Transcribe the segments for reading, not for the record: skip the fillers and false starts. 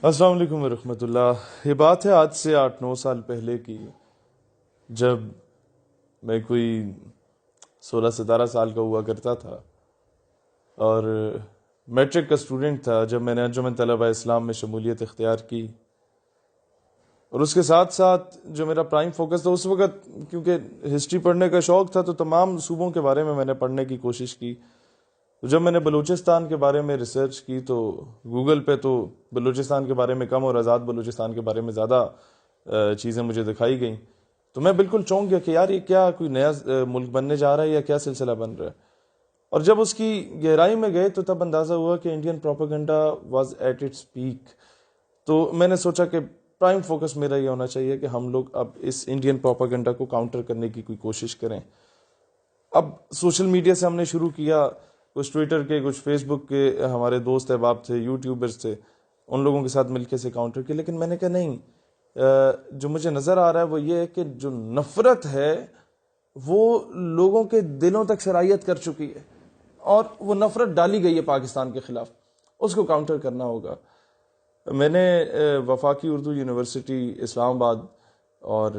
السلام علیکم ورحمۃ اللہ. یہ بات ہے آج سے 8-9 سال پہلے کی، جب میں کوئی 16-17 سال کا ہوا کرتا تھا اور میٹرک کا اسٹوڈنٹ تھا جب میں نے انجمن طلبہ اسلام میں شمولیت اختیار کی. اور اس کے ساتھ ساتھ جو میرا پرائم فوکس تھا اس وقت، کیونکہ ہسٹری پڑھنے کا شوق تھا، تو تمام صوبوں کے بارے میں نے پڑھنے کی کوشش کی. جب میں نے بلوچستان کے بارے میں ریسرچ کی تو گوگل پہ تو بلوچستان کے بارے میں کم اور آزاد بلوچستان کے بارے میں زیادہ چیزیں مجھے دکھائی گئیں. تو میں بالکل چونک گیا کہ یار یہ کیا کوئی نیا ملک بننے جا رہا ہے یا کیا سلسلہ بن رہا ہے. اور جب اس کی گہرائی میں گئے تو تب اندازہ ہوا کہ Indian propaganda was at its peak. تو میں نے سوچا کہ پرائم فوکس میرا یہ ہونا چاہیے کہ ہم لوگ اب اس انڈین پروپیگنڈا کو کاؤنٹر کرنے کی کوئی کوشش کریں. اب سوشل میڈیا سے ہم نے شروع کیا، کچھ ٹویٹر کے، کچھ فیس بک کے ہمارے دوست احباب تھے، یوٹیوبرز تھے، ان لوگوں کے ساتھ مل کے سے کاؤنٹر کیا. لیکن میں نے کہا نہیں، جو مجھے نظر آ رہا ہے وہ یہ ہے کہ جو نفرت ہے وہ لوگوں کے دلوں تک سرایت کر چکی ہے اور وہ نفرت ڈالی گئی ہے پاکستان کے خلاف، اس کو کاؤنٹر کرنا ہوگا. میں نے وفاقی اردو یونیورسٹی اسلام آباد اور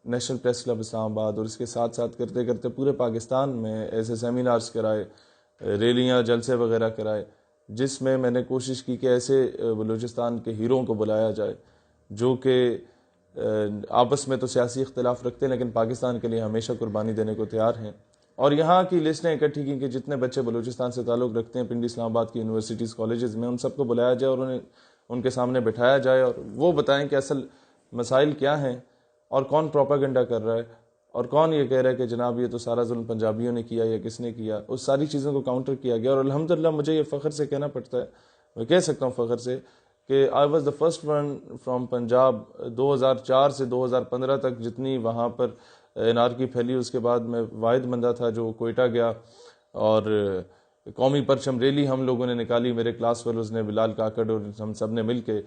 نیشنل پریس کلب اسلام آباد اور اس کے ساتھ ساتھ کرتے کرتے پورے پاکستان میں ایسے سیمینارز کرائے، ریلیاں، جلسے وغیرہ کرائے، جس میں نے کوشش کی کہ ایسے بلوچستان کے ہیروں کو بلایا جائے جو کہ آپس میں تو سیاسی اختلاف رکھتے ہیں لیکن پاکستان کے لیے ہمیشہ قربانی دینے کو تیار ہیں. اور یہاں کی لسٹیں اکٹھی کی کہ جتنے بچے بلوچستان سے تعلق رکھتے ہیں پنڈی اسلام آباد کی یونیورسٹیز کالجز میں، ان سب کو بلایا جائے اور انہیں ان کے سامنے بٹھایا جائے اور وہ بتائیں کہ اصل مسائل کیا ہیں اور کون پروپیگنڈا کر رہا ہے اور کون یہ کہہ رہا ہے کہ جناب یہ تو سارا ظلم پنجابیوں نے کیا یا کس نے کیا. اس ساری چیزوں کو کاؤنٹر کیا گیا اور الحمدللہ مجھے یہ فخر سے کہنا پڑتا ہے، میں کہہ سکتا ہوں فخر سے، کہ I was the first one from Punjab. 2004 سے 2015 تک جتنی وہاں پر انارکی پھیلی، اس کے بعد میں واحد بندہ تھا جو کوئٹہ گیا اور قومی پرچم ریلی ہم لوگوں نے نکالی. میرے کلاس فیلوز نے، بلال کاکڑ اور ہم سب نے مل کے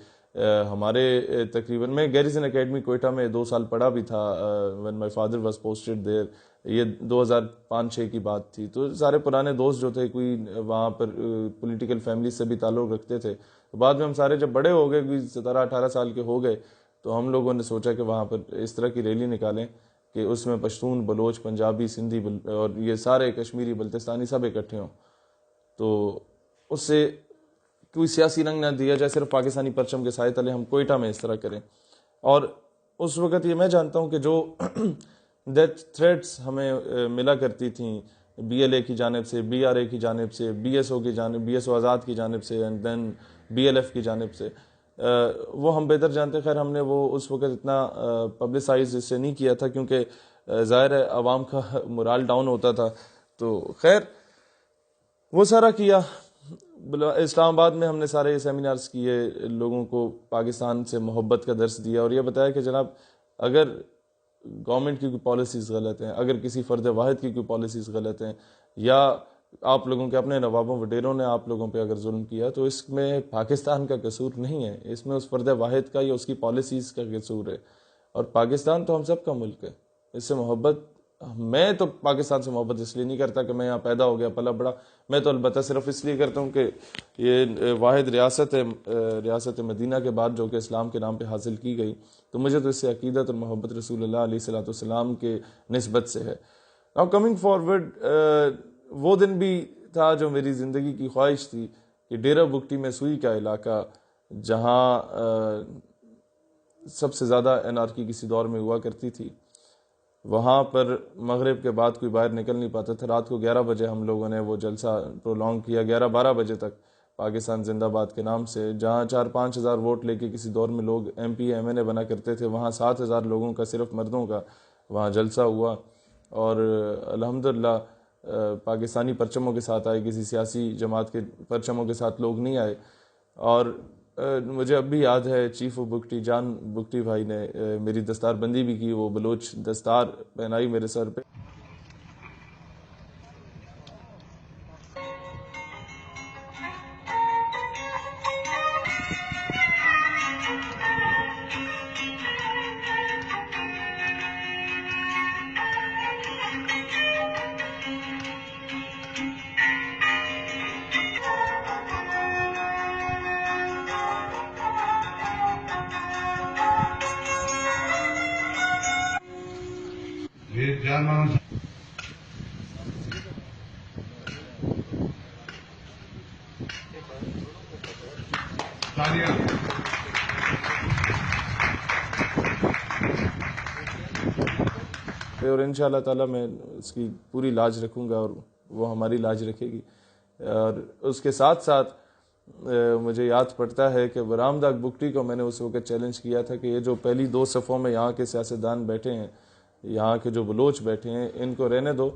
ہمارے تقریباً، میں گیریزن اکیڈمی کوئٹہ میں 2 سال پڑھا بھی تھا when my father was posted there. یہ 2005-6 کی بات تھی. تو سارے پرانے دوست جو تھے کوئی وہاں پر پولیٹیکل فیملی سے بھی تعلق رکھتے تھے. بعد میں ہم سارے جب بڑے ہو گئے، کوئی 17-18 سال کے ہو گئے، تو ہم لوگوں نے سوچا کہ وہاں پر اس طرح کی ریلی نکالیں کہ اس میں پشتون، بلوچ، پنجابی، سندھی اور یہ سارے کشمیری، بلتستانی سب اکٹھے ہوں. تو اس سے کوئی سیاسی رنگ نہ دیا جائے، صرف پاکستانی پرچم کے سائے تلے ہم کوئٹہ میں اس طرح کریں. اور اس وقت یہ میں جانتا ہوں کہ جو ڈیتھ تھریٹس ہمیں ملا کرتی تھیں بی ایل اے کی جانب سے، بی آر اے کی جانب سے، بی ایس او کی جانب، بی ایس او آزاد کی جانب سے، and then B L F کی جانب سے، وہ ہم بہتر جانتے. خیر ہم نے وہ اس وقت اتنا پبلسائز اس سے نہیں کیا تھا کیونکہ ظاہر ہے عوام کا مورال ڈاؤن ہوتا تھا. تو خیر وہ سارا کیا. اسلام آباد میں ہم نے سارے سیمینارز کیے، لوگوں کو پاکستان سے محبت کا درس دیا اور یہ بتایا کہ جناب اگر گورنمنٹ کی کوئی پالیسیز غلط ہیں، اگر کسی فرد واحد کی کوئی پالیسیز غلط ہیں، یا آپ لوگوں کے اپنے نوابوں وڈیروں نے آپ لوگوں پہ اگر ظلم کیا، تو اس میں پاکستان کا قصور نہیں ہے، اس میں اس فرد واحد کا یا اس کی پالیسیز کا قصور ہے. اور پاکستان تو ہم سب کا ملک ہے، اس سے محبت، میں تو پاکستان سے محبت اس لیے نہیں کرتا کہ میں یہاں پیدا ہو گیا پلا بڑا، میں تو البتہ صرف اس لیے کرتا ہوں کہ یہ واحد ریاست ہے، ریاست مدینہ کے بعد جو کہ اسلام کے نام پہ حاصل کی گئی، تو مجھے تو اس سے عقیدت اور محبت رسول اللہ علیہ الصلوۃ والسلام کے نسبت سے ہے. ناؤ کمنگ فارورڈ، وہ دن بھی تھا جو میری زندگی کی خواہش تھی کہ ڈیرہ بگٹی میں سوئی کا علاقہ، جہاں سب سے زیادہ انارکی کسی دور میں ہوا کرتی تھی، وہاں پر مغرب کے بعد کوئی باہر نکل نہیں پاتا تھا. رات کو 11 بجے ہم لوگوں نے وہ جلسہ پرولونگ کیا، 11-12 بجے تک، پاکستان زندہ باد کے نام سے. جہاں 4-5 ہزار ووٹ لے کے کسی دور میں لوگ ایم پی ایم این اے بنا کرتے تھے، وہاں 7,000 لوگوں کا، صرف مردوں کا وہاں جلسہ ہوا. اور الحمدللہ پاکستانی پرچموں کے ساتھ آئے، کسی سیاسی جماعت کے پرچموں کے ساتھ لوگ نہیں آئے. اور مجھے اب بھی یاد ہے چیف آف بگٹی جان بگٹی بھائی نے میری دستار بندی بھی کی، وہ بلوچ دستار پہنائی میرے سر پہ. اور انشاءاللہ تعالیٰ میں اس کی پوری لاج رکھوں گا اور وہ ہماری لاج رکھے گی. اور اس کے ساتھ ساتھ مجھے یاد پڑتا ہے کہ برام داغ بگٹی کو میں نے اس وقت چیلنج کیا تھا کہ یہ جو پہلی 2 صفوں میں یہاں کے سیاستدان بیٹھے ہیں, یہاں کے جو بلوچ بیٹھے ہیں, ان کو رہنے دو,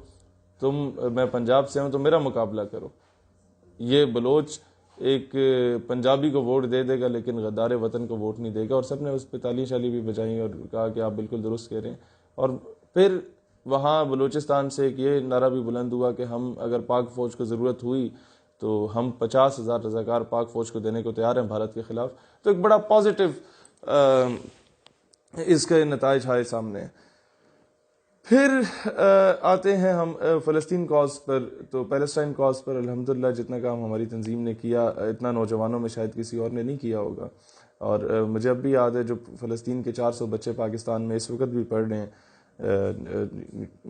میں پنجاب سے ہوں تو میرا مقابلہ کرو. یہ بلوچ ایک پنجابی کو ووٹ دے دے گا لیکن غدار وطن کو ووٹ نہیں دے گا. اور سب نے اس پہ تالی شالی بھی بجائیں اور کہا کہ آپ بالکل درست کہہ رہے ہیں. اور پھر وہاں بلوچستان سے ایک یہ نعرہ بھی بلند ہوا کہ ہم اگر پاک فوج کو ضرورت ہوئی تو ہم 50,000 رضاکار پاک فوج کو دینے کو تیار ہیں بھارت کے خلاف. تو ایک بڑا پازیٹیو اس کے نتائج آئے سامنے. پھر آتے ہیں ہم فلسطین کاز پر. تو پیلسٹائن کاز پر الحمدللہ جتنا کام ہماری تنظیم نے کیا, اتنا نوجوانوں میں شاید کسی اور نے نہیں کیا ہوگا. اور مجھے اب بھی یاد ہے جو فلسطین کے 400 بچے پاکستان میں اس وقت بھی پڑھ رہے ہیں,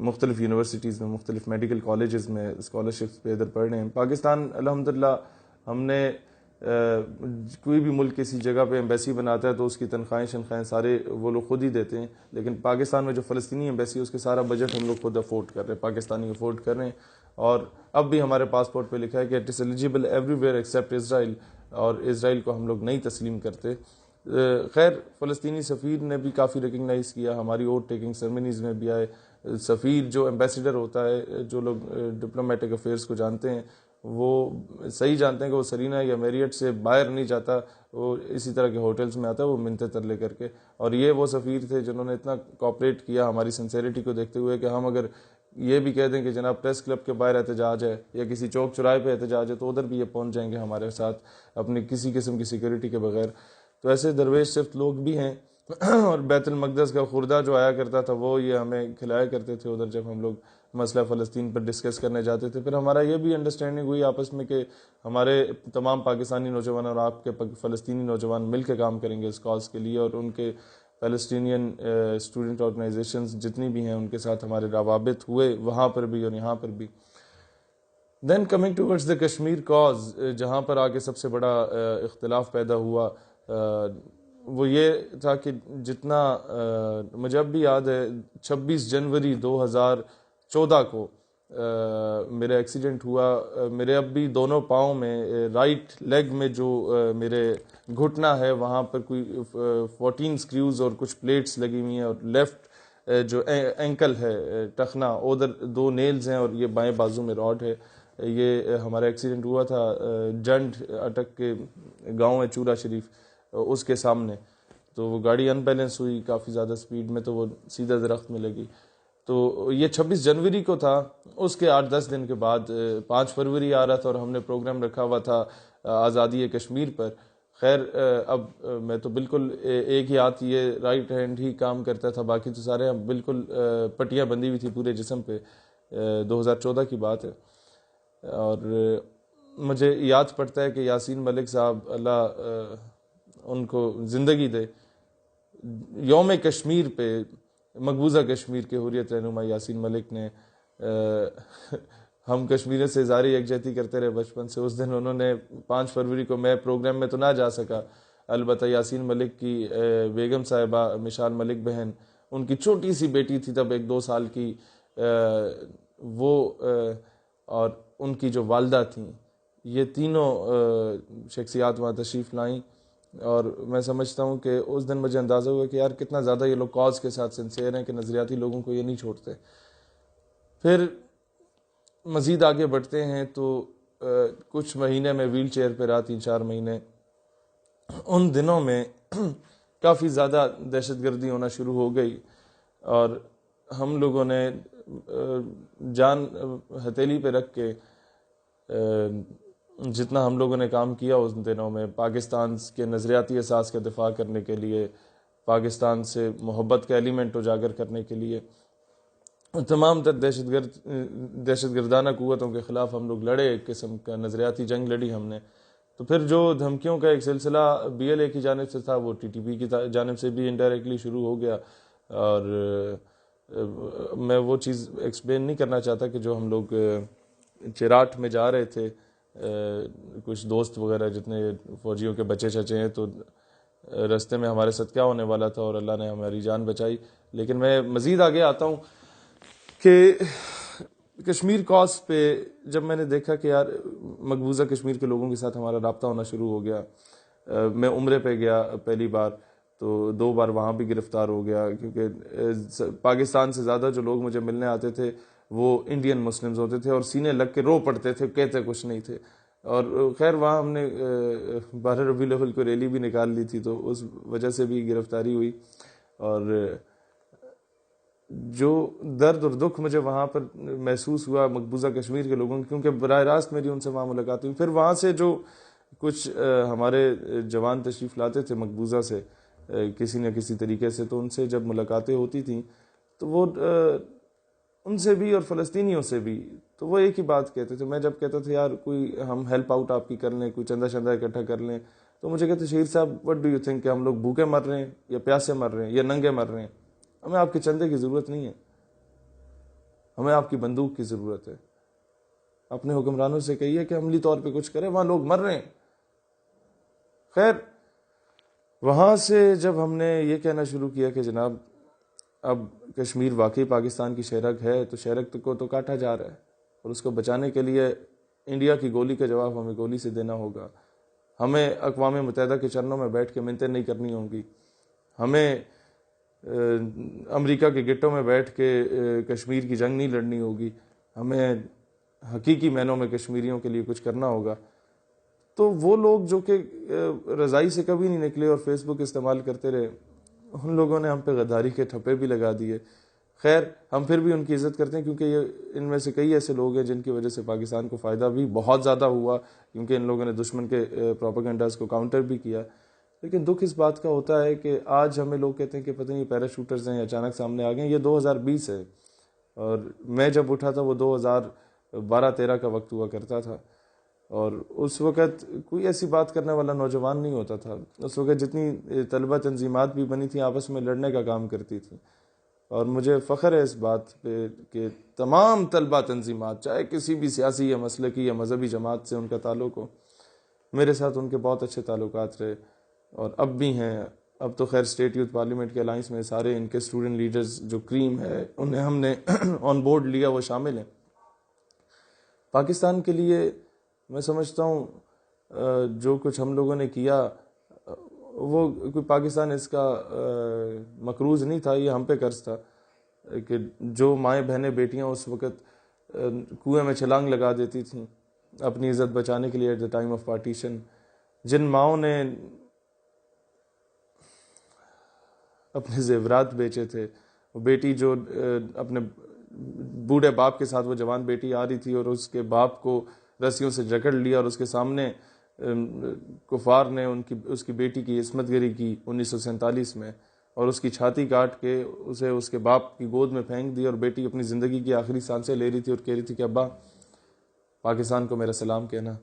مختلف یونیورسٹیز میں, مختلف میڈیکل کالجز میں اسکالرشپس پہ ادھر پڑھ رہے ہیں. پاکستان الحمدللہ ہم نے کوئی بھی ملک کسی جگہ پہ ایمبیسی بناتا ہے تو اس کی تنخواہیں سارے وہ لوگ خود ہی دیتے ہیں, لیکن پاکستان میں جو فلسطینی ایمبیسی ہے اس کے سارا بجٹ ہم لوگ خود افورڈ کر رہے ہیں, پاکستانی افورڈ کر رہے ہیں. اور اب بھی ہمارے پاسپورٹ پہ لکھا ہے کہ it is eligible everywhere except Israel, اور اسرائیل کو ہم لوگ نہیں تسلیم کرتے. خیر فلسطینی سفیر نے بھی کافی ریکگنائز کیا, ہماری ووٹ ٹیکنگ سرمنیز میں بھی آئے. سفیر جو ایمبیسیڈر ہوتا ہے, جو لوگ ڈپلومیٹک افیئرس کو جانتے ہیں وہ صحیح جانتے ہیں کہ وہ سرینا یا میریٹ سے باہر نہیں جاتا, وہ اسی طرح کے ہوٹلز میں آتا ہے, وہ منتیں ترلے کر کے. اور یہ وہ سفیر تھے جنہوں نے اتنا کوآپریٹ کیا ہماری سنسیریٹی کو دیکھتے ہوئے کہ ہم اگر یہ بھی کہہ دیں کہ جناب پریس کلب کے باہر احتجاج ہے یا کسی چوک چوراہے پہ احتجاج ہے تو ادھر بھی یہ پہنچ جائیں گے ہمارے ساتھ اپنی کسی قسم کی سیکورٹی کے بغیر. تو ایسے درویش صرف لوگ بھی ہیں. اور بیت المقدس کا خوردہ جو آیا کرتا تھا وہ یہ ہمیں کھلایا کرتے تھے ادھر جب ہم لوگ مسئلہ فلسطین پر ڈسکس کرنے جاتے تھے. پھر ہمارا یہ بھی انڈرسٹینڈنگ ہوئی آپس میں کہ ہمارے تمام پاکستانی نوجوان اور آپ کے فلسطینی نوجوان مل کے کام کریں گے اس کاز کے لیے, اور ان کے پیلسٹینین اسٹوڈنٹ آرگنائزیشنز جتنی بھی ہیں ان کے ساتھ ہمارے روابط ہوئے وہاں پر بھی اور یہاں پر بھی. Then coming towards the Kashmir cause, جہاں پر آگے سب سے بڑا اختلاف پیدا ہوا وہ یہ تھا کہ جتنا مجھے اب بھی یاد ہے 26 جنوری 2014 کو میرا ایکسیڈنٹ ہوا. میرے اب بھی دونوں پاؤں میں رائٹ لیگ میں جو میرے گھٹنا ہے وہاں پر کوئی 14 سکریوز اور کچھ پلیٹس لگی ہوئی ہیں, اور لیفٹ جو اینکل ہے ٹخنا ادھر 2 نیلز ہیں, اور یہ بائیں بازو میں راڈ ہے. یہ ہمارا ایکسیڈنٹ ہوا تھا جنڈ اٹک کے گاؤں ہے چورا شریف, اس کے سامنے. تو وہ گاڑی ان بیلنس ہوئی کافی زیادہ سپیڈ میں, تو وہ سیدھا درخت میں لگی. تو یہ 26 جنوری کو تھا. اس کے 8-10 دن کے بعد 5 فروری آ رہا تھا اور ہم نے پروگرام رکھا ہوا تھا آزادی کشمیر پر. خیر اب میں تو بالکل ایک ہی ہاتھ یہ رائٹ ہینڈ ہی کام کرتا تھا, باقی تو سارے بالکل پٹیاں بندھی ہوئی تھی پورے جسم پہ. 2014 کی بات ہے. اور مجھے یاد پڑتا ہے کہ یاسین ملک صاحب اللہ ان کو زندگی دے, یوم کشمیر پہ مقبوضہ کشمیر کے حریت رہنما یاسین ملک نے ہم کشمیریوں سے اظہار یکجہتی کرتے رہے بچپن سے. اس دن انہوں نے 5 فروری کو, میں پروگرام میں تو نہ جا سکا, البتہ یاسین ملک کی بیگم صاحبہ مشال ملک بہن, ان کی چھوٹی سی بیٹی تھی تب 1-2 سال کی, وہ اور ان کی جو والدہ تھیں, یہ تینوں شخصیات وہاں تشریف لائیں. اور میں سمجھتا ہوں کہ اس دن مجھے اندازہ ہوا کہ یار کتنا زیادہ یہ لوگ کاز کے ساتھ سنسیئر ہیں کہ نظریاتی لوگوں کو یہ نہیں چھوڑتے. پھر مزید آگے بڑھتے ہیں تو کچھ مہینے میں ویل چیئر پہ رہا, 3-4 مہینے. ان دنوں میں کافی زیادہ دہشت گردی ہونا شروع ہو گئی, اور ہم لوگوں نے جان ہتھیلی پہ رکھ کے جتنا ہم لوگوں نے کام کیا اس دنوں میں پاکستان کے نظریاتی اساس کا دفاع کرنے کے لیے, پاکستان سے محبت کا ایلیمنٹ اجاگر کرنے کے لیے, تمام تر دہشت گردانہ قوتوں کے خلاف ہم لوگ لڑے, ایک قسم کا نظریاتی جنگ لڑی ہم نے. تو پھر جو دھمکیوں کا ایک سلسلہ BLA کی جانب سے تھا وہ TTP کی جانب سے بھی انڈائریکٹلی شروع ہو گیا, اور میں وہ چیز ایکسپلین نہیں کرنا چاہتا کہ جو ہم لوگ چراٹ میں جا رہے تھے، کچھ دوست وغیرہ جتنے فوجیوں کے بچے چچے ہیں، تو رستے میں ہمارے ساتھ کیا ہونے والا تھا، اور اللہ نے ہماری جان بچائی. لیکن میں مزید آگے آتا ہوں کہ کشمیر کاز پہ جب میں نے دیکھا کہ یار مقبوضہ کشمیر کے لوگوں کے ساتھ ہمارا رابطہ ہونا شروع ہو گیا. میں عمرے پہ گیا پہلی بار، تو 2 بار وہاں بھی گرفتار ہو گیا، کیونکہ پاکستان سے زیادہ جو لوگ مجھے ملنے آتے تھے وہ انڈین مسلمز ہوتے تھے، اور سینے لگ کے رو پڑتے تھے، کہتے کچھ نہیں تھے. اور خیر وہاں ہم نے 12 ربیع الاول کو ریلی بھی نکال لی تھی، تو اس وجہ سے بھی گرفتاری ہوئی. اور جو درد اور دکھ مجھے وہاں پر محسوس ہوا مقبوضہ کشمیر کے لوگوں کی، کیونکہ براہ راست میری ان سے وہاں ملاقات ہوئی. پھر وہاں سے جو کچھ ہمارے جوان تشریف لاتے تھے مقبوضہ سے کسی نہ کسی طریقے سے، تو ان سے جب ملاقاتیں ہوتی تھیں تو وہ ان سے بھی اور فلسطینیوں سے بھی تو وہ ایک ہی بات کہتے تھے. میں جب کہتا تھا یار کوئی ہم ہیلپ آؤٹ آپ کی کر لیں، کوئی چندہ شندہ اکٹھا کر لیں، تو مجھے کہتے شہید صاحب وٹ ڈو یو تھنک کہ ہم لوگ بھوکے مر رہے ہیں یا پیاسے مر رہے ہیں یا ننگے مر رہے ہیں؟ ہمیں آپ کے چندے کی ضرورت نہیں ہے، ہمیں آپ کی بندوق کی ضرورت ہے. اپنے حکمرانوں سے کہیے کہ عملی طور پہ کچھ کریں، وہاں لوگ مر رہے ہیں. خیر وہاں سے جب ہم نے یہ کہنا شروع کیا کہ جناب اب کشمیر واقعی پاکستان کی شہرگ ہے، تو شہرگ کو تو کاٹا جا رہا ہے، اور اس کو بچانے کے لیے انڈیا کی گولی کا جواب ہمیں گولی سے دینا ہوگا. ہمیں اقوام متحدہ کے چرنوں میں بیٹھ کے منتیں نہیں کرنی ہوں گی، ہمیں امریکہ کے گٹوں میں بیٹھ کے کشمیر کی جنگ نہیں لڑنی ہوگی، ہمیں حقیقی معنوں میں کشمیریوں کے لیے کچھ کرنا ہوگا. تو وہ لوگ جو کہ رضائی سے کبھی نہیں نکلے اور فیس بک استعمال کرتے رہے، ان لوگوں نے ہم پہ غداری کے ٹھپے بھی لگا دیے. خیر ہم پھر بھی ان کی عزت کرتے ہیں، کیونکہ یہ ان میں سے کئی ایسے لوگ ہیں جن کی وجہ سے پاکستان کو فائدہ بھی بہت زیادہ ہوا، کیونکہ ان لوگوں نے دشمن کے پروپیگنڈاز کو کاؤنٹر بھی کیا. لیکن دکھ اس بات کا ہوتا ہے کہ آج ہمیں لوگ کہتے ہیں کہ پتہ نہیں پیراشوٹرز ہیں اچانک سامنے آ گئے. یہ 2020 ہے، اور میں جب اٹھا تھا وہ 2012-13 کا وقت ہوا کرتا تھا، اور اس وقت کوئی ایسی بات کرنے والا نوجوان نہیں ہوتا تھا. اس وقت جتنی طلبہ تنظیمات بھی بنی تھیں آپس میں لڑنے کا کام کرتی تھیں، اور مجھے فخر ہے اس بات پہ کہ تمام طلبہ تنظیمات چاہے کسی بھی سیاسی یا مسلکی یا مذہبی جماعت سے ان کا تعلق ہو، میرے ساتھ ان کے بہت اچھے تعلقات رہے اور اب بھی ہیں. اب تو خیر اسٹیٹ یوتھ پارلیمنٹ کے الائنس میں سارے ان کے اسٹوڈنٹ لیڈرز جو کریم ہے انہیں ہم نے آن بورڈ لیا، وہ شامل ہیں. پاکستان کے لیے میں سمجھتا ہوں جو کچھ ہم لوگوں نے کیا وہ کوئی پاکستان اس کا مقروض نہیں تھا، یہ ہم پہ قرض تھا کہ جو مائیں بہنیں بیٹیاں اس وقت کنویں میں چھلانگ لگا دیتی تھیں اپنی عزت بچانے کے لیے at the time of partition, جن ماؤں نے اپنے زیورات بیچے تھے، وہ بیٹی جو اپنے بوڑھے باپ کے ساتھ وہ جوان بیٹی آ رہی تھی اور اس کے باپ کو رسیوں سے جکڑ لیا اور اس کے سامنے کفار نے اس کی بیٹی کی عصمت گری کی 1947 میں، اور اس کی چھاتی کاٹ کے اسے اس کے باپ کی گود میں پھینک دی، اور بیٹی اپنی زندگی کی آخری سانسیں لے رہی تھی اور کہہ رہی تھی کہ ابا پاکستان کو میرا سلام کہنا.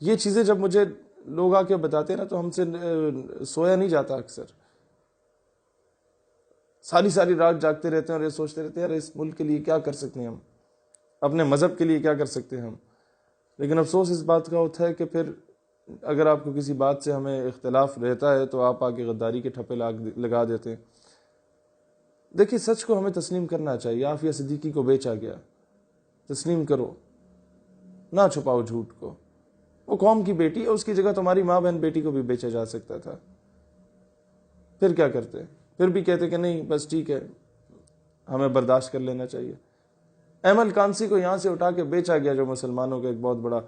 یہ چیزیں جب مجھے لوگ آ کے بتاتے ہیں نا تو ہم سے سویا نہیں جاتا. اکثر ساری رات جاگتے رہتے ہیں اور یہ سوچتے رہتے ہیں یار اس ملک کے لیے کیا کر سکتے ہیں ہم، اپنے مذہب کے لیے کیا کر سکتے ہیں ہم. لیکن افسوس اس بات کا ہوتا ہے کہ پھر اگر آپ کو کسی بات سے ہمیں اختلاف رہتا ہے تو آپ آگے غداری کے ٹھپے لگا دیتے ہیں. دیکھیے سچ کو ہمیں تسلیم کرنا چاہیے. عافیہ صدیقی کو بیچا گیا، تسلیم کرو، نہ چھپاؤ جھوٹ کو. وہ قوم کی بیٹی ہے، اس کی جگہ تمہاری ماں بہن بیٹی کو بھی بیچا جا سکتا تھا. پھر کیا کرتے؟ پھر بھی کہتے کہ نہیں بس ٹھیک ہے ہمیں برداشت کر لینا چاہیے. ایمل کانسی کو یہاں سے اٹھا کے بیچا گیا جو مسلمانوں کا ایک بہت بڑا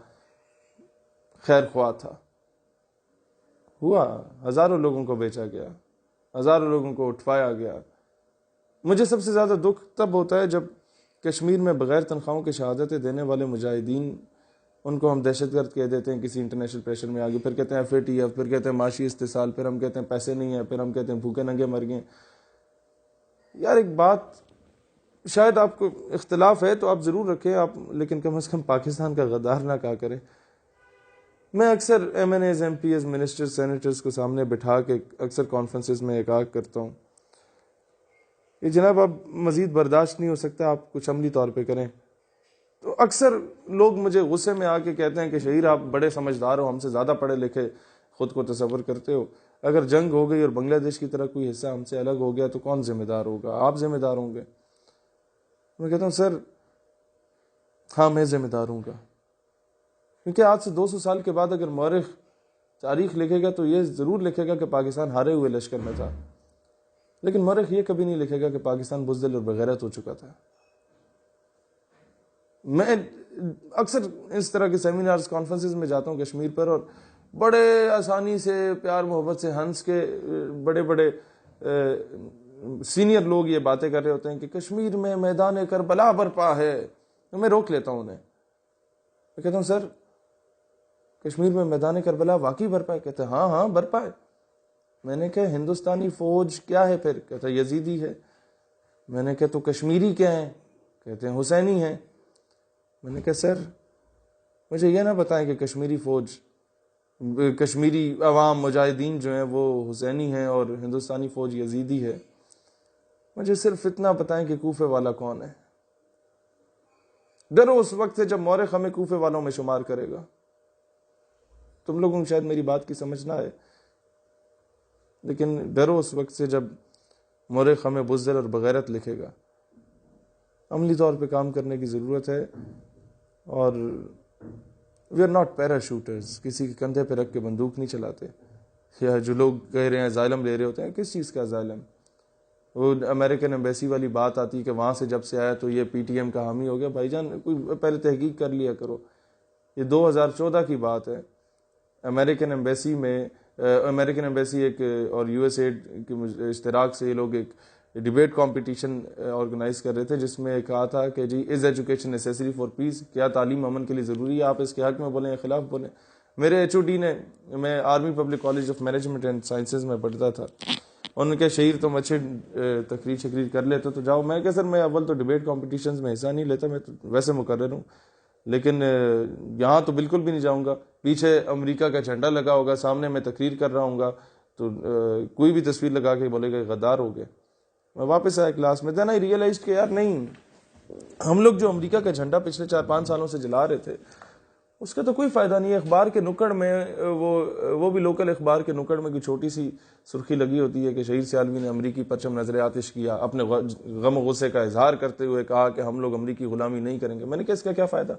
خیر خواہ تھا. ہوا ہزاروں لوگوں کو بیچا گیا، ہزاروں لوگوں کو اٹھوایا گیا. مجھے سب سے زیادہ دکھ تب ہوتا ہے جب کشمیر میں بغیر تنخواہوں کے شہادتیں دینے والے مجاہدین ان کو ہم دہشت گرد کہہ دیتے ہیں کسی انٹرنیشنل پریشر میں آگے، پھر کہتے ہیں FATF، پھر کہتے ہیں معاشی استحصال، پھر ہم کہتے ہیں پیسے نہیں ہیں، پھر ہم کہتے ہیں بھوکے ننگے مر گئے. یار ایک بات، شاید آپ کو اختلاف ہے تو آپ ضرور رکھیں آپ، لیکن کم از کم پاکستان کا غدار نہ کہا کریں. میں اکثر MNAs MPs منسٹرز سینیٹرز کو سامنے بٹھا کے اکثر کانفرنسز میں ایک کرتا ہوں. کہ جناب اب مزید برداشت نہیں ہو سکتا، آپ کچھ عملی طور پہ کریں. تو اکثر لوگ مجھے غصے میں آ کے کہتے ہیں کہ شہیر آپ بڑے سمجھدار ہو، ہم سے زیادہ پڑھے لکھے خود کو تصور کرتے ہو، اگر جنگ ہو گئی اور بنگلہ دیش کی طرح کوئی حصہ ہم سے الگ ہو گیا تو کون ذمہ دار ہوگا؟ آپ ذمہ دار ہوں گے. میں کہتا ہوں سر ہاں میں ذمہ دار ہوں گا، کیونکہ آج سے 200 سال کے بعد اگر مورخ تاریخ لکھے گا تو یہ ضرور لکھے گا کہ پاکستان ہارے ہوئے لشکر میں تھا، لیکن مورخ یہ کبھی نہیں لکھے گا کہ پاکستان بزدل اور بغیرت ہو چکا تھا. میں اکثر اس طرح کے سیمینارز کانفرنسز میں جاتا ہوں کشمیر پر، اور بڑے آسانی سے پیار محبت سے ہنس کے بڑے بڑے سینئر لوگ یہ باتیں کر رہے ہوتے ہیں کہ کشمیر میں میدان کربلا برپا ہے. میں روک لیتا ہوں انہیں، میں کہتا ہوں سر کشمیر میں میدان کربلا واقعی برپا ہے؟ کہتے ہیں ہاں ہاں برپا ہے. میں نے کہا ہندوستانی فوج کیا ہے پھر؟ کہتا ہے یزیدی ہے. میں نے کہا تو کشمیری کیا ہیں؟ کہتے ہیں حسینی ہیں. میں نے کہا سر مجھے یہ نہ بتائیں کہ کشمیری فوج، کشمیری عوام مجاہدین جو ہیں وہ حسینی ہیں اور ہندوستانی فوج یزیدی ہے. مجھے صرف اتنا بتائیں کہ کوفے والا کون ہے. ڈرو اس وقت سے جب مورخ ہمیں کوفے والوں میں شمار کرے گا. تم لوگوں کو شاید میری بات کی سمجھ نہ آئے، لیکن ڈرو اس وقت سے جب مورخ ہمیں بزدل اور بغیرت لکھے گا. عملی طور پہ کام کرنے کی ضرورت ہے، اور we are not para shooters, کسی کے کندھے پہ رکھ کے بندوق نہیں چلاتے. یا جو لوگ کہہ رہے ہیں ظالم لے رہے ہوتے ہیں، کس چیز کا ظالم؟ وہ امریکن ایمبیسی والی بات آتی ہے کہ وہاں سے جب سے آیا تو یہ پی ٹی ایم کا حامی ہو گیا. بھائی جان کوئی پہلے تحقیق کر لیا کرو. یہ 2014 کی بات ہے. امریکن ایمبیسی ایک اور یو ایس ایڈ کے اشتراک سے یہ لوگ ایک ڈیبیٹ کمپٹیشن آرگنائز کر رہے تھے، جس میں کہا تھا کہ جی از ایجوکیشن نیسیسری فار پیس، کیا تعلیم امن کے لیے ضروری ہے؟ آپ اس کے حق میں بولیں یا خلاف بولیں. میرے ایچ او ڈی نے، میں army public college of management and sciences میں پڑھتا تھا، انہوں نے کہا شہیر تم اچھے تقریر کر لیتے تو جاؤ. میں کہا سر میں اول تو ڈیبیٹ کمپٹیشنز میں حصہ نہیں لیتا، میں تو ویسے مقرر ہوں، لیکن یہاں تو بالکل بھی نہیں جاؤں گا. پیچھے امریکہ کا جھنڈا لگا ہوگا، سامنے میں تقریر کر رہا ہوں گا تو کوئی بھی تصویر لگا کے بولے گا غدار ہو گئے. میں واپس آیا کلاس میں، دین آئی ریئلائزڈ کہ یار نہیں، ہم لوگ جو امریکہ کا جھنڈا پچھلے 4-5 سالوں سے جلا رہے تھے اس کا تو کوئی فائدہ نہیں ہے. اخبار کے نکڑ میں وہ بھی لوکل اخبار کے نکڑ میں کوئی چھوٹی سی سرخی لگی ہوتی ہے کہ شہید سیالوی نے امریکی پرچم نظر آتش کیا، اپنے غم و غصے کا اظہار کرتے ہوئے کہا کہ ہم لوگ امریکی غلامی نہیں کریں گے. میں نے کہا اس کا کیا فائدہ؟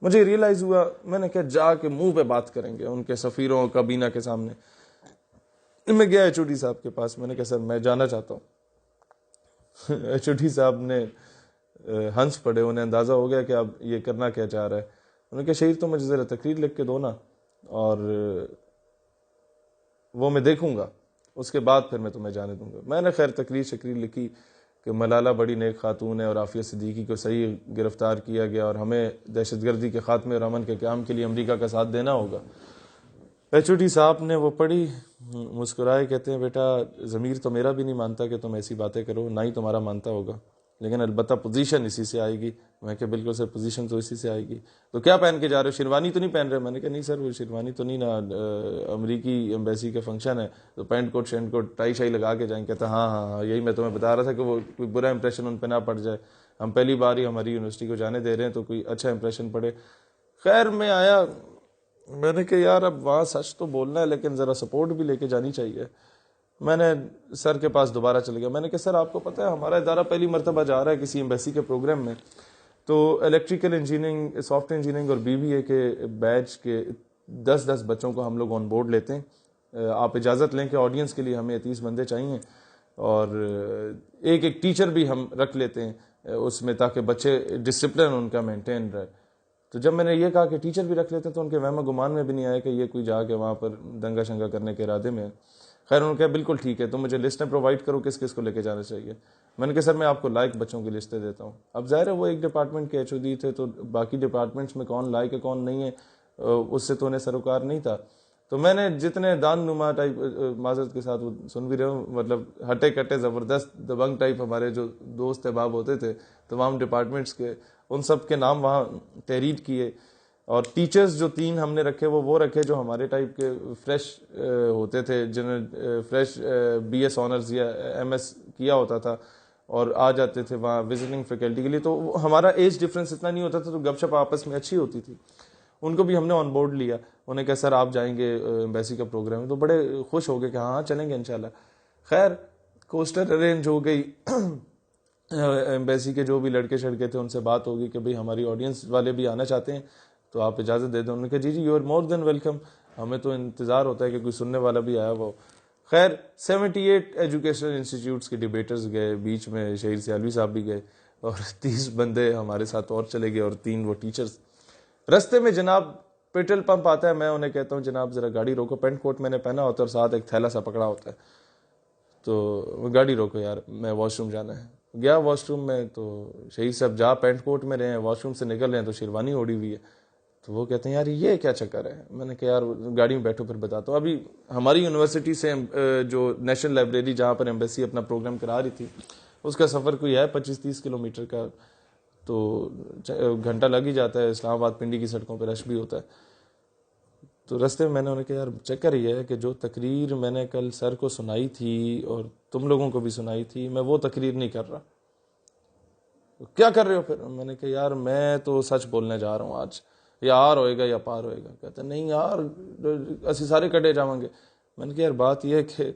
مجھے ریئلائز ہوا، میں نے کہا جا کے منہ پہ بات کریں گے ان کے سفیروں کابینہ کے سامنے. میں گیا ایچ او ڈی صاحب کے پاس، میں نے کہا سر میں جانا چاہتا ہوں. ایچ او ڈی صاحب نے ہنس پڑے، انہیں اندازہ ہو گیا کہ اب یہ کرنا کیا چاہ رہا ہے. انہوں نے کہا شہید تو مجھے ذرا تقریر لکھ کے دو نا، اور وہ میں دیکھوں گا، اس کے بعد پھر میں تمہیں جانے دوں گا. میں نے خیر تقریر لکھی کہ ملالہ بڑی نیک خاتون ہے اور عافیہ صدیقی کو صحیح گرفتار کیا گیا اور ہمیں دہشت گردی کے خاتمے اور امن کے قیام کے لیے امریکہ کا ساتھ دینا ہوگا. ایچ او ڈی صاحب نے وہ پڑھی، مسکرائے، کہتے ہیں بیٹا ضمیر تو میرا بھی نہیں مانتا کہ تم ایسی باتیں کرو، نہ ہی تمہارا مانتا ہوگا، لیکن البتہ پوزیشن اسی سے آئے گی. میں کہ بالکل سر پوزیشن تو اسی سے آئے گی. تو کیا پہن کے جا رہے ہو؟ شیروانی تو نہیں پہن رہے؟ میں نے کہا نہیں سر وہ شیروانی تو نہیں نا، امریکی ایمبیسی کا فنکشن ہے تو پینٹ کوٹ شینٹ کوٹ ٹائی شائی لگا کے جائیں. کہتا ہاں یہی میں تمہیں بتا رہا تھا کہ وہ کوئی برا امپریشن ان پہ نہ پڑ جائے، ہم پہلی بار ہی ہماری یونیورسٹی کو جانے دے رہے ہیں تو کوئی اچھا امپریشن پڑے. خیر میں آیا، میں نے کہا یار اب وہاں سچ تو بولنا ہے لیکن ذرا سپورٹ بھی لے کے جانی چاہیے. میں نے سر کے پاس دوبارہ چلے گیا. میں نے کہا سر آپ کو پتہ ہے ہمارا ادارہ پہلی مرتبہ جا رہا ہے کسی ایمبیسی کے پروگرام میں، تو electrical engineering, soft ware engineering اور BBA کے بیچ کے 10 بچوں کو ہم لوگ آن بورڈ لیتے ہیں. آپ اجازت لیں کہ آڈینس کے لیے ہمیں 30 بندے چاہیے، اور ایک ٹیچر بھی ہم رکھ لیتے ہیں اس میں تاکہ بچے ڈسپلن ان کا مینٹین رہے. تو جب میں نے یہ کہا کہ ٹیچر بھی رکھ لیتے ہیں تو ان کے وہم گمان میں بھی نہیں آیا کہ یہ کوئی جا کے وہاں پر دنگا شنگا کرنے کے ارادے میں. خیر انہوں نے کہا بالکل ٹھیک ہے، تم مجھے لسٹیں پرووائڈ کرو کس کس کو لے کے جانا چاہیے. میں نے کہا سر میں آپ کو لائق بچوں کی لسٹیں دیتا ہوں. اب ظاہر ہے وہ ایک ڈپارٹمنٹ کے ایچ او ڈی تھے تو باقی ڈپارٹمنٹس میں کون لائق ہے کون نہیں ہے اس سے تو انہیں سروکار نہیں تھا. تو میں نے جتنے دان نما ٹائپ، معذرت کے ساتھ وہ سن بھی رہے ہوں، مطلب ہٹے کٹے زبردست دبنگ ٹائپ ہمارے جو دوست احباب ہوتے تھے تمام ڈپارٹمنٹس کے، ان سب کے نام وہاں تحریر کیے. اور ٹیچرز جو 3 ہم نے رکھے وہ رکھے جو ہمارے ٹائپ کے فریش ہوتے تھے، جنہیں فریش بی ایس آنرز یا ایم ایس کیا ہوتا تھا اور آ جاتے تھے وہاں وزٹنگ فیکلٹی کے لیے. تو ہمارا ایج ڈفرینس اتنا نہیں ہوتا تھا، تو گپ شپ آپس میں اچھی ہوتی تھی. ان کو بھی ہم نے آن بورڈ لیا. انہیں کہا سر آپ جائیں گے ایمبیسی کا پروگرام ہے، تو بڑے خوش ہو گئے کہ ہاں چلیں گے انشاءاللہ. خیر کوسٹر ارینج ہو گئی، ایمبیسی کے جو بھی لڑکے شڑکے تھے ان سے بات ہوگی کہ بھئی ہماری آڈینس والے بھی آنا چاہتے ہیں تو آپ اجازت دے دیں. انہوں نے کہا جی you are more than welcome, ہمیں تو انتظار ہوتا ہے کہ کوئی سننے والا بھی آیا ہو. خیر 78 ایجوکیشنل انسٹیٹیوٹس کے ڈیبیٹرز گئے، بیچ میں شہیر سیالوی صاحب بھی گئے اور 30 بندے ہمارے ساتھ اور چلے گئے اور 3 وہ ٹیچرز. رستے میں جناب پیٹرول پمپ آتا ہے، میں انہیں کہتا ہوں جناب ذرا گاڑی روکو. پینٹ کوٹ میں نے پہنا ہوتا ہے اور ساتھ ایک تھیلا سا پکڑا ہوتا ہے، تو گاڑی روکو یار میں واش روم جانا ہے. گیا واش روم میں، تو شہید صاحب جا پینٹ کوٹ میں رہے ہیں، واش روم سے نکل رہے ہیں تو شیروانی اوڑی ہوئی ہے. تو وہ کہتے ہیں یار یہ کیا چکر ہے. میں نے کہا یار گاڑی میں بیٹھو پھر بتاتا ہوں. ابھی ہماری یونیورسٹی سے جو نیشنل لائبریری جہاں پر ایمبیسی اپنا پروگرام کرا رہی تھی اس کا سفر کوئی ہے 25-30 کلومیٹر کا، تو گھنٹہ لگ ہی جاتا ہے. اسلام آباد پنڈی کی سڑکوں پہ رش بھی ہوتا ہے. تو رستے میں نے انہیں کہا یار چکر یہ ہے کہ جو تقریر میں نے کل سر کو سنائی تھی اور تم لوگوں کو بھی سنائی تھی، میں وہ تقریر نہیں کر رہا. کیا کر رہے ہو پھر؟ میں نے کہا یار میں تو سچ بولنے جا رہا ہوں آج، یا آر ہوئے گا یا پار ہوئے گا. کہتے نہیں یار اسی سارے کٹے جاؤں گے. میں نے کہا یار بات یہ ہے کہ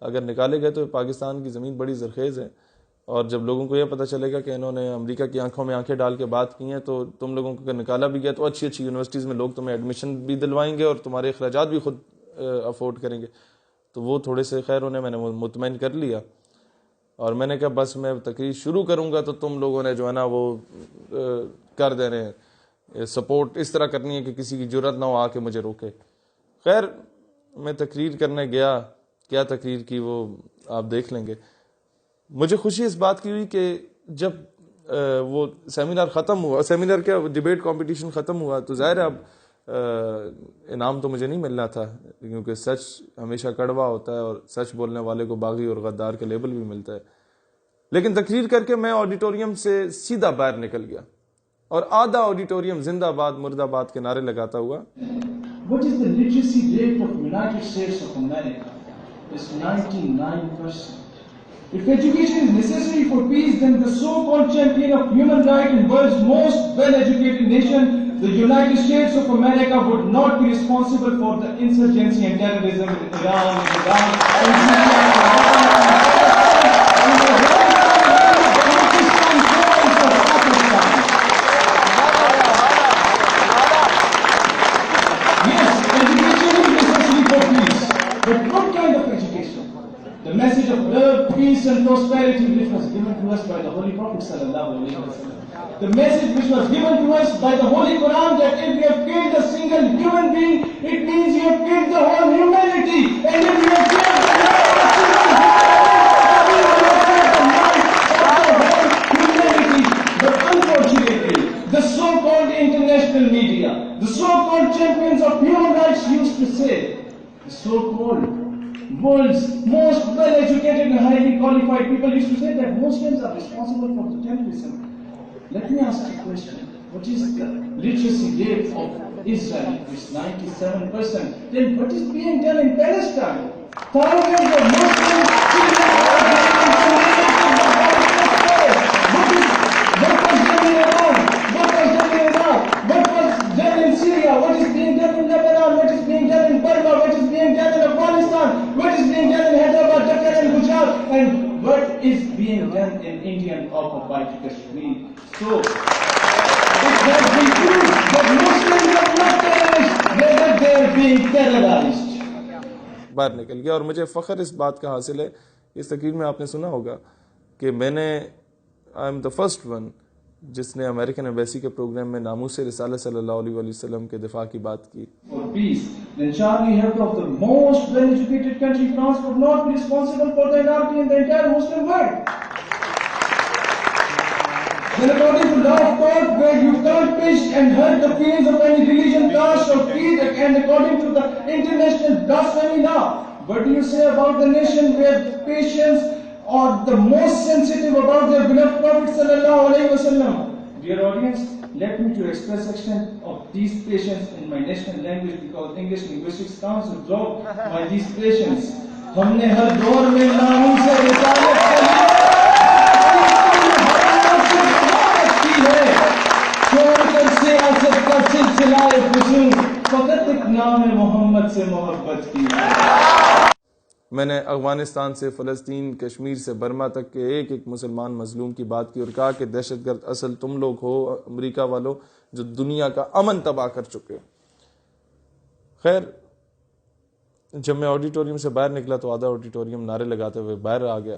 اگر نکالے گئے تو پاکستان کی زمین بڑی زرخیز ہے، اور جب لوگوں کو یہ پتہ چلے گا کہ انہوں نے امریکہ کی آنکھوں میں آنکھیں ڈال کے بات کی ہیں، تو تم لوگوں کو نکالا بھی گیا تو اچھی اچھی یونیورسٹیز میں لوگ تمہیں ایڈمیشن بھی دلوائیں گے اور تمہارے اخراجات بھی خود افورڈ کریں گے. تو وہ تھوڑے سے خیر انہیں میں نے مطمئن کر لیا، اور میں نے کہا بس میں تقریر شروع کروں گا تو تم لوگوں نے جو ہے نا وہ کر دینے ہیں، سپورٹ اس طرح کرنی ہے کہ کسی کی جرت نہ ہو آ کے مجھے روکے. خیر میں تقریر کرنے گیا، کیا تقریر کی وہ آپ دیکھ لیں گے. مجھے خوشی اس بات کی ہوئی کہ جب وہ سیمینار ختم ہوا، سیمینار کیا ڈیبیٹ کمپٹیشن ختم ہوا، تو ظاہر ہے اب انعام تو مجھے نہیں ملنا تھا کیونکہ سچ ہمیشہ کڑوا ہوتا ہے اور سچ بولنے والے کو باغی اور غدار کا لیبل بھی ملتا ہے. لیکن تقریر کر کے میں آڈیٹوریم سے سیدھا باہر نکل گیا اور آدھا آڈیٹوریم زندہ آباد مرد آباد کے نعرے لگاتا ہوا. What is the literacy rate of United States of America? It's 99%. If education is necessary for peace, then the so-called champion of human rights and world's most well-educated nation, the United States of America, would not be responsible for the insurgency and terrorism in Iran, the message of love, peace and prosperity which was given to us by the Holy Prophet sallallahu alaihi wasallam. The message which was given to us by the Holy Quran, that if you have killed a single human being, it means you have killed the whole humanity. And if you have killed the humanity, but unfortunately, the so-called international media, the so-called champions of human rights used to say, the so-called world's most well-educated and highly qualified people used to say that Muslims are responsible for the terrorism. Let me ask you a question. What is the literacy rate of Israel? It's 97%. Then what is being done in Palestine? Thousands of Muslims what was done in Iran? What was done in Iraq? What was done in Syria? What is being done in Lebanon? What is being done in Burma? What is being done in Afghanistan? What is being done in Hyderabad, Dhaka and Gujarat? And what is being done in Indian occupied Kashmir? So, it has been proved that Muslims are not terrorists, whether they are being terrorized. باہر نکل گیا. اور مجھے فخر اس بات کا حاصل ہے، اس تقریر میں آپ نے سنا ہوگا کہ میں نے I am the first one جس نے امریکن ایمبیسی کے پروگرام میں ناموس رسالت صلی اللہ علیہ وسلم کے دفاع کی بات کی. For peace, then Charlie Hebdo of the most well-educated country, France, would not be responsible for the anarchy in the entire Muslim world. Then according to law of God, where you can't pinch and hurt the feelings of any religion, caste or creed, and according to the international blasphemy law, what do you say about the nation where the patients are the most sensitive about their beloved Prophet sallallahu alaihi wasallam? Dear audience, let me to express extent of these patients in my national language because English Linguistics Council dropped my these patients. ہم نے ہر دور میں ناموں سے رسالت کی ہے، چھوڑ کر سیاست کا سلسلہ فضول، فقط ایک نام محمد سے محبت کی ہے۔ میں نے افغانستان سے فلسطین، کشمیر سے برما تک کے ایک ایک مسلمان مظلوم کی بات کی اور کہا کہ دہشت گرد اصل تم لوگ ہو، امریکہ والوں جو دنیا کا امن تباہ کر چکے۔ خیر، جب میں آڈیٹوریم سے باہر نکلا تو آدھا آڈیٹوریم نعرے لگاتے ہوئے باہر آ گیا۔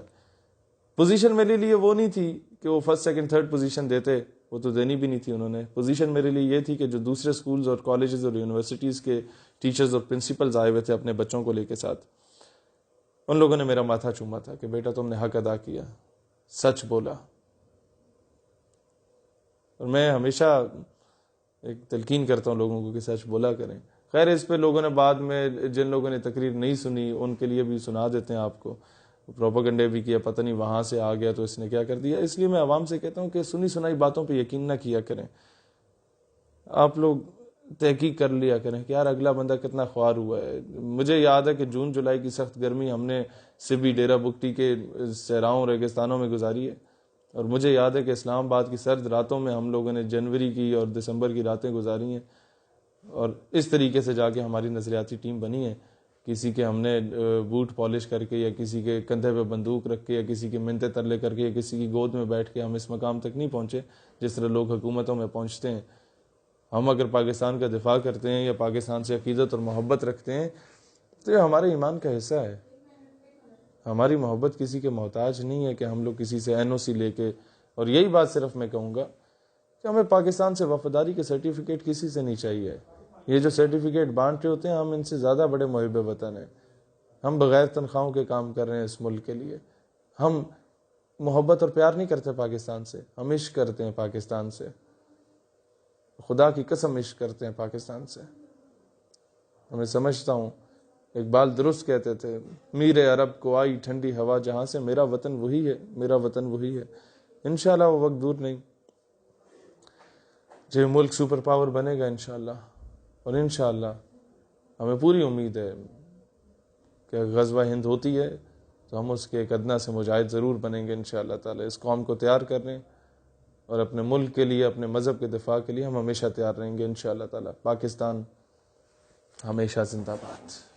پوزیشن میرے لیے وہ نہیں تھی کہ وہ فرسٹ سیکنڈ تھرڈ پوزیشن دیتے، وہ تو دینی بھی نہیں تھی انہوں نے۔ پوزیشن میرے لیے یہ تھی کہ جو دوسرے سکولز اور کالجز اور یونیورسٹیز کے ٹیچرز اور پرنسپلز آئے ہوئے تھے اپنے بچوں کو لے کے ساتھ، ان لوگوں نے میرا ماتھا چوما تھا کہ بیٹا تم نے حق ادا کیا، سچ بولا۔ اور میں ہمیشہ ایک تلقین کرتا ہوں لوگوں کو کہ سچ بولا کریں۔ خیر، اس پہ لوگوں نے بعد میں جن لوگوں نے تقریر نہیں سنی ان کے لیے بھی سنا دیتے ہیں آپ کو، پروپیگنڈے بھی کیا، پتہ نہیں وہاں سے آ گیا تو اس نے کیا کر دیا۔ اس لیے میں عوام سے کہتا ہوں کہ سنی سنائی باتوں پہ یقین نہ کیا کریں، آپ لوگ تحقیق کر لیا کریں کہ یار اگلا بندہ کتنا خوار ہوا ہے۔ مجھے یاد ہے کہ جون جولائی کی سخت گرمی ہم نے سبی، ڈیرہ بگٹی کے صحراؤں ریگستانوں میں گزاری ہے، اور مجھے یاد ہے کہ اسلام آباد کی سرد راتوں میں ہم لوگوں نے جنوری کی اور دسمبر کی راتیں گزاری ہیں، اور اس طریقے سے جا کے ہماری نظریاتی ٹیم بنی ہے۔ کسی کے ہم نے بوٹ پالش کر کے، یا کسی کے کندھے پہ بندوق رکھ کے، یا کسی کے منتے ترلے کر کے، یا کسی کی گود میں بیٹھ کے ہم اس مقام تک نہیں پہنچے جس طرح لوگ حکومتوں میں پہنچتے ہیں۔ ہم اگر پاکستان کا دفاع کرتے ہیں یا پاکستان سے عقیدت اور محبت رکھتے ہیں تو یہ ہمارے ایمان کا حصہ ہے۔ ہماری محبت کسی کے محتاج نہیں ہے کہ ہم لوگ کسی سے NOC لے کے، اور یہی بات صرف میں کہوں گا کہ ہمیں پاکستان سے وفاداری کے سرٹیفکیٹ کسی سے نہیں چاہیے۔ یہ جو سرٹیفکیٹ بانٹ رہے ہوتے ہیں ہم ان سے زیادہ بڑے محب وطن ہیں۔ ہم بغیر تنخواہوں کے کام کر رہے ہیں اس ملک کے لیے۔ ہم محبت اور پیار نہیں کرتے پاکستان سے، ہم عشق کرتے ہیں پاکستان سے، خدا کی قسم عشق کرتے ہیں پاکستان سے۔ میں سمجھتا ہوں اقبال درست کہتے تھے، میر عرب کو آئی ٹھنڈی ہوا جہاں سے، میرا وطن وہی ہے، میرا وطن وہی ہے۔ انشاءاللہ وہ وقت دور نہیں جو ملک سپر پاور بنے گا انشاءاللہ، اور انشاءاللہ ہمیں پوری امید ہے کہ غزوہ ہند ہوتی ہے تو ہم اس کے ایک ادنیٰ سے مجاہد ضرور بنیں گے انشاءاللہ تعالی۔ اس قوم کو تیار کر رہے ہیں اور اپنے ملک کے لیے، اپنے مذہب کے دفاع کے لیے ہم ہمیشہ تیار رہیں گے انشاءاللہ تعالی۔ پاکستان ہمیشہ زندہ باد۔